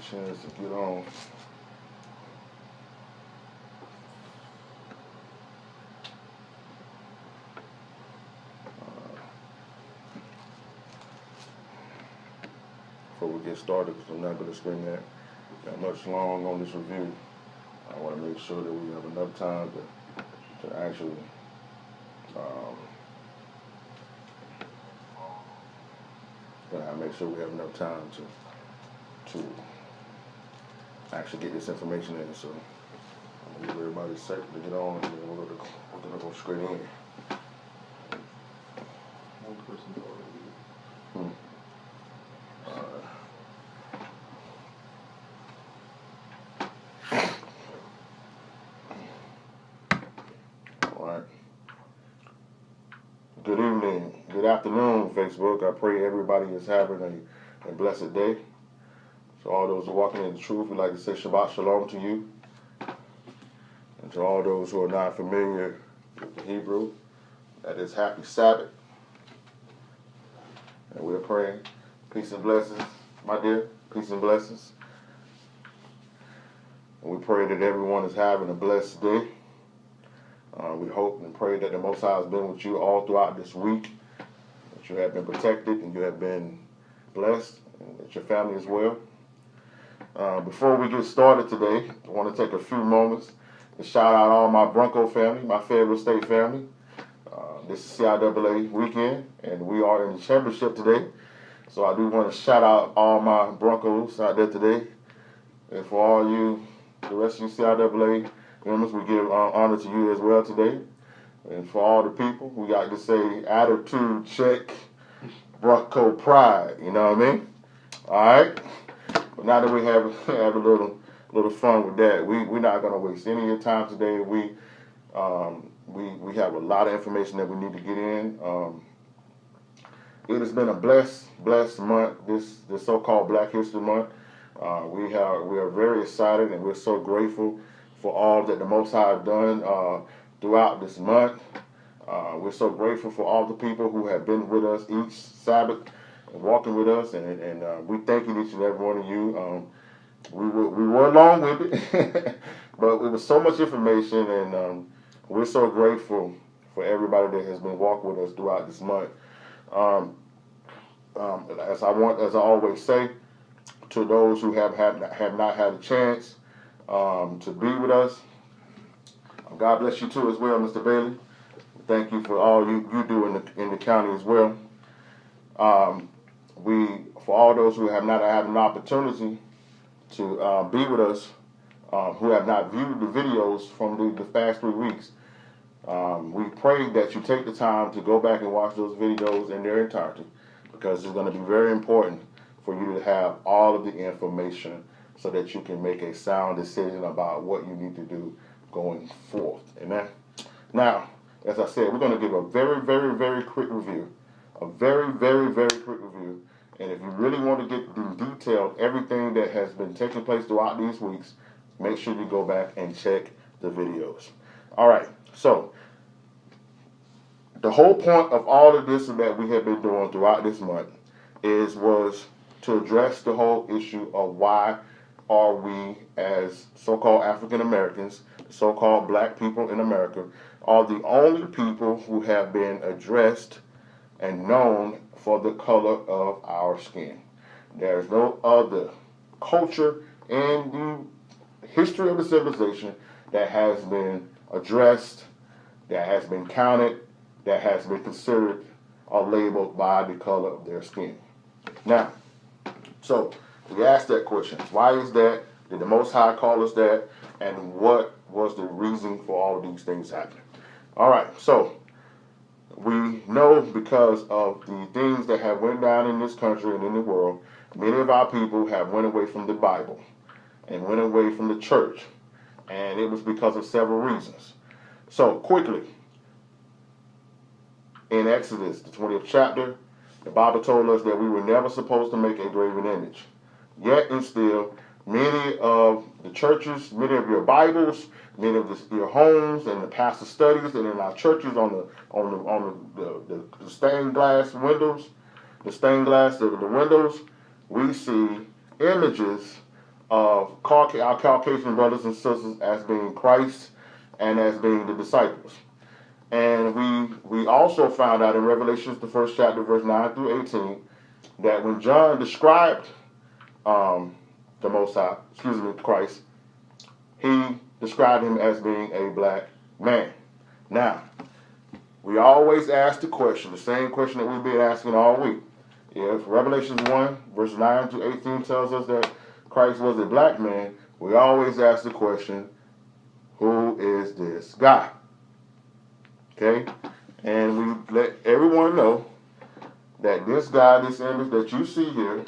a chance to get on. Before we get started, because I'm not going to spend that much long on this review. I want to make sure that we have enough time to actually make sure we have enough time to actually get this information in. So I'm gonna give everybody a second to get on, and then we're gonna go straight in. One person's already. All right. Good evening, good afternoon, Facebook. I pray everybody is having a blessed day. So all those who are walking in the truth, we'd like to say Shabbat Shalom to you. And to all those who are not familiar with the Hebrew, that is Happy Sabbath. And we're praying peace and blessings, my dear, peace and blessings. And we pray that everyone is having a blessed day. We hope and pray that the Most High has been with you all throughout this week, that you have been protected and you have been blessed, and that your family is well. Before we get started today, I want to take a few moments to shout out all my Bronco family, my Federal State family. This is CIAA weekend, and we are in the championship today. So I do want to shout out all my Broncos out there today. And for all you, the rest of you CIAA members, we give honor to you as well today. And for all the people, we got to say attitude check, Bronco pride. You know what I mean? All right. But now that we have a little fun with that, we're not going to waste any of your time today. We have a lot of information that we need to get in. It has been a blessed month. This so-called Black History Month. We are very excited, and we're so grateful for all that the Most High have done throughout this month. We're so grateful for all the people who have been with us each Sabbath and walking with us, and we thank each and every one of you. We were along with it, but it was so much information, and we're so grateful for everybody that has been walking with us throughout this month. As I always say, to those who have not had a chance to be with us, God bless you too as well, Mr. Bailey. Thank you for all you do in the county as well. For all those who have not had an opportunity to be with us, who have not viewed the videos from the past 3 weeks, we pray that you take the time to go back and watch those videos in their entirety, because it's going to be very important for you to have all of the information so that you can make a sound decision about what you need to do going forth. Amen. Now, as I said, we're going to give a very, very, very quick review. A very, very, very quick review. And if you really want to get in detail everything that has been taking place throughout these weeks, make sure you go back and check the videos. All right. So, the whole point of all of this that we have been doing throughout this month was to address the whole issue of why are we, as so-called African Americans, so-called black people in America, are the only people who have been addressed and known for the color of our skin. There is no other culture in the history of the civilization that has been addressed, that has been counted, that has been considered or labeled by the color of their skin. Now, so we asked that question. Why is that? Did the Most High call us that? And what was the reason for all of these things happening? All right, so we know because of the things that have went down in this country and in the world, many of our people have went away from the Bible and went away from the church. And it was because of several reasons. So quickly, in Exodus, the 20th chapter, the Bible told us that we were never supposed to make a graven image. Yet and still, many of the churches, many of your Bibles, many of your homes and the pastor studies and in our churches on the stained glass windows, the windows, we see images of our Caucasian brothers and sisters as being Christ and as being the disciples. And we also found out in Revelations, the first chapter, verse 9 through 18, that when John described the Most High, Christ, he described him as being a black man. Now, we always ask the question, the same question that we've been asking all week. If Revelations 1, verse 9 to 18 tells us that Christ was a black man, we always ask the question, who is this guy? Okay? And we let everyone know that this guy, this image that you see here,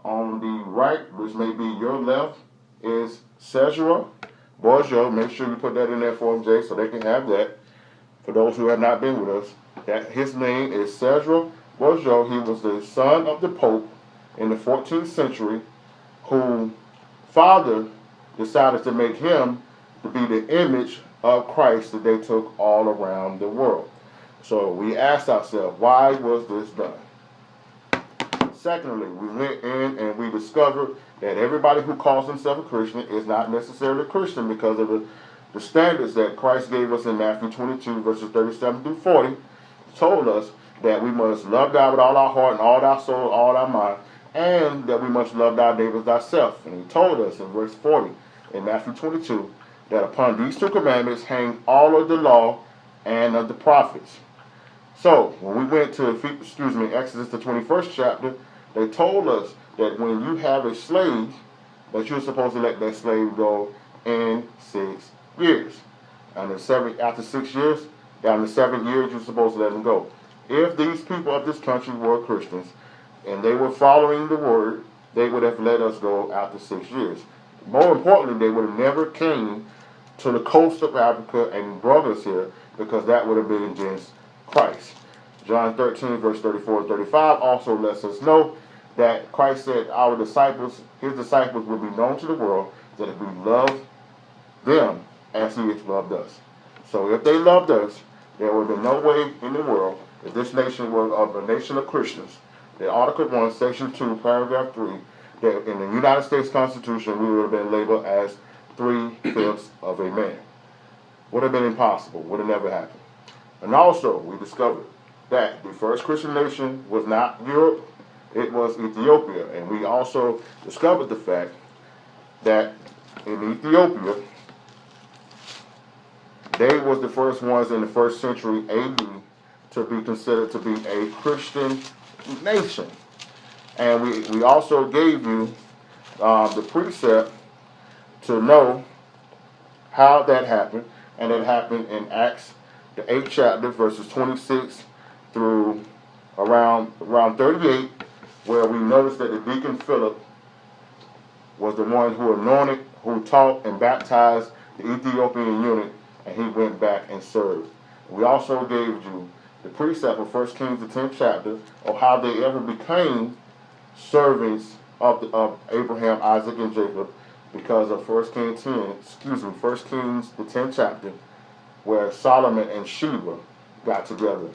on the right, which may be your left, is Cesar Borgia. Make sure you put that in there for them, Jay, so they can have that. For those who have not been with us, that his name is Cesar Borgia. He was the son of the Pope in the 14th century, whose father decided to make him to be the image of Christ that they took all around the world. So we asked ourselves, why was this done? Secondly, we went in and we discovered that everybody who calls himself a Christian is not necessarily a Christian because of the standards that Christ gave us in Matthew 22, verses 37 through 40, told us that we must love God with all our heart and all our soul, all our mind, and that we must love our neighbors ourselves. And he told us in verse 40 in Matthew 22 that upon these two commandments hang all of the law and of the prophets. So when we went to Exodus the 21st chapter, they told us that when you have a slave, that you're supposed to let that slave go in 6 years. And after 6 years, down to 7 years, you're supposed to let them go. If these people of this country were Christians and they were following the word, they would have let us go after 6 years. More importantly, they would have never came to the coast of Africa and brought us here, because that would have been against Christ. John 13, verse 34 and 35 also lets us know that Christ said our disciples, his disciples, will be known to the world that if we love them as he has loved us. So if they loved us, there would be no way in the world, if this nation were a nation of Christians, that Article 1, Section 2, Paragraph 3, that in the United States Constitution we would have been labeled as 3/5 of a man. Would have been impossible, would have never happened. And also, we discovered that the first Christian nation was not Europe, it was Ethiopia. And we also discovered the fact that in Ethiopia, they was the first ones in the 1st century AD to be considered to be a Christian nation. And we also gave you the precept to know how that happened. And it happened in Acts, the 8th chapter, verses 26 through around 38, where we noticed that the deacon Philip was the one who anointed, who taught and baptized the Ethiopian eunuch, and he went back and served. We also gave you the precept of 1 Kings, the 10th chapter, of how they ever became servants of Abraham, Isaac, and Jacob, because of 1 Kings, the 10th chapter, where Solomon and Sheba got together.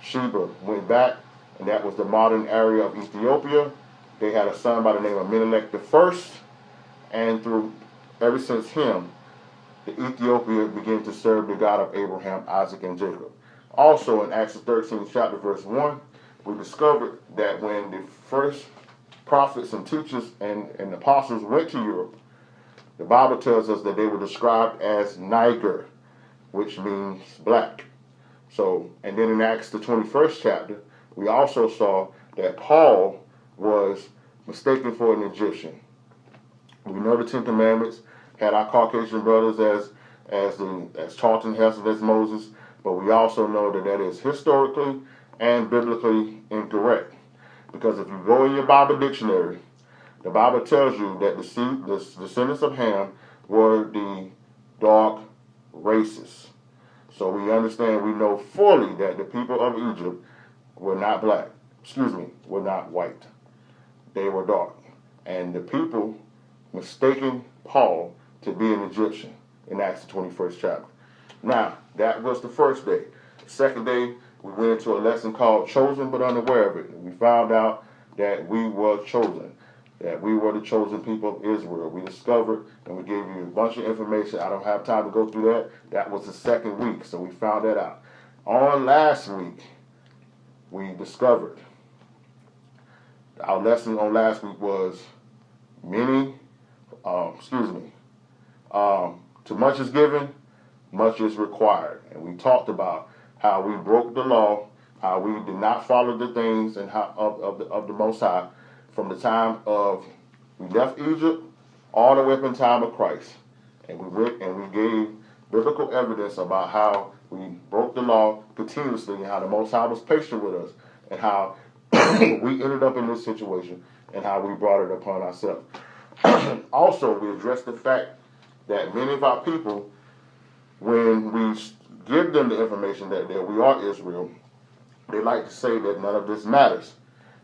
Sheba went back, and that was the modern area of Ethiopia. They had a son by the name of Menelik I, and ever since him, the Ethiopia began to serve the God of Abraham, Isaac, and Jacob. Also in Acts 13 chapter verse 1, we discovered that when the first prophets and teachers and apostles went to Europe, the Bible tells us that they were described as Niger, which means black. So, and then in Acts the 21st chapter, we also saw that Paul was mistaken for an Egyptian. We know the 10 Commandments had our Caucasian brothers as Charlton Heston as Moses, but we also know that that is historically and biblically incorrect. Because if you go in your Bible dictionary, the Bible tells you that the descendants of Ham were the dark races. So we understand, we know fully that the people of Egypt were not black. Were not white. They were dark. And the people mistaken Paul to be an Egyptian in Acts the 21st chapter. Now, that was the first day. The second day, we went into a lesson called Chosen but Unaware of It. And we found out that we were chosen. that we were the chosen people of Israel. We discovered, and we gave you a bunch of information. I don't have time to go through that. That was the second week, so we found that out. On last week, we discovered, our lesson on last week was too much is given, much is required. And we talked about how we broke the law, how we did not follow the things and how of the Most High from the time of we left Egypt all the way up in time of Christ. And we went and we gave biblical evidence about how we broke the law continuously and how the Most High was patient with us and how we ended up in this situation and how we brought it upon ourselves. Also, we addressed the fact that many of our people, when we give them the information that we are Israel, they like to say that none of this matters.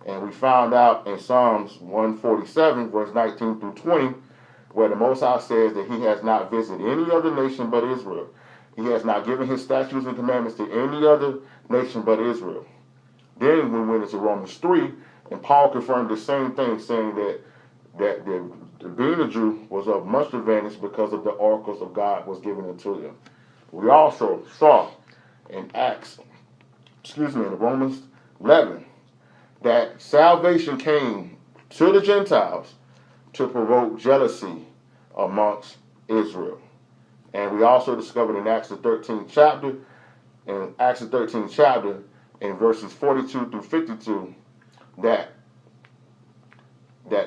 And we found out in Psalms 147, verse 19 through 20, where the Most High says that he has not visited any other nation but Israel. He has not given his statutes and commandments to any other nation but Israel. Then we went into Romans 3, and Paul confirmed the same thing, saying that being a Jew was of much advantage because of the oracles of God was given unto them. We also saw in in Romans 11, that salvation came to the Gentiles to provoke jealousy amongst Israel. And we also discovered in Acts the 13th chapter, in verses 42 through 52, that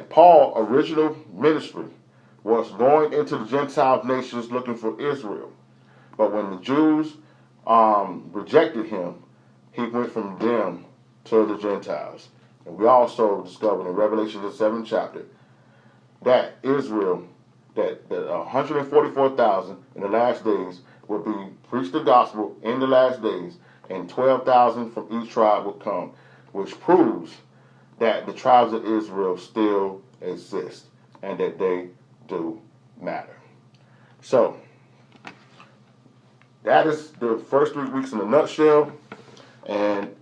Paul's original ministry was going into the Gentile nations looking for Israel. But when the Jews rejected him, he went from them to the Gentiles. And we also discovered in Revelation the 7th chapter that Israel, that 144,000 in the last days will be preached the gospel in the last days, and 12,000 from each tribe will come, which proves that the tribes of Israel still exist and that they do matter. So, that is the first 3 weeks in a nutshell. And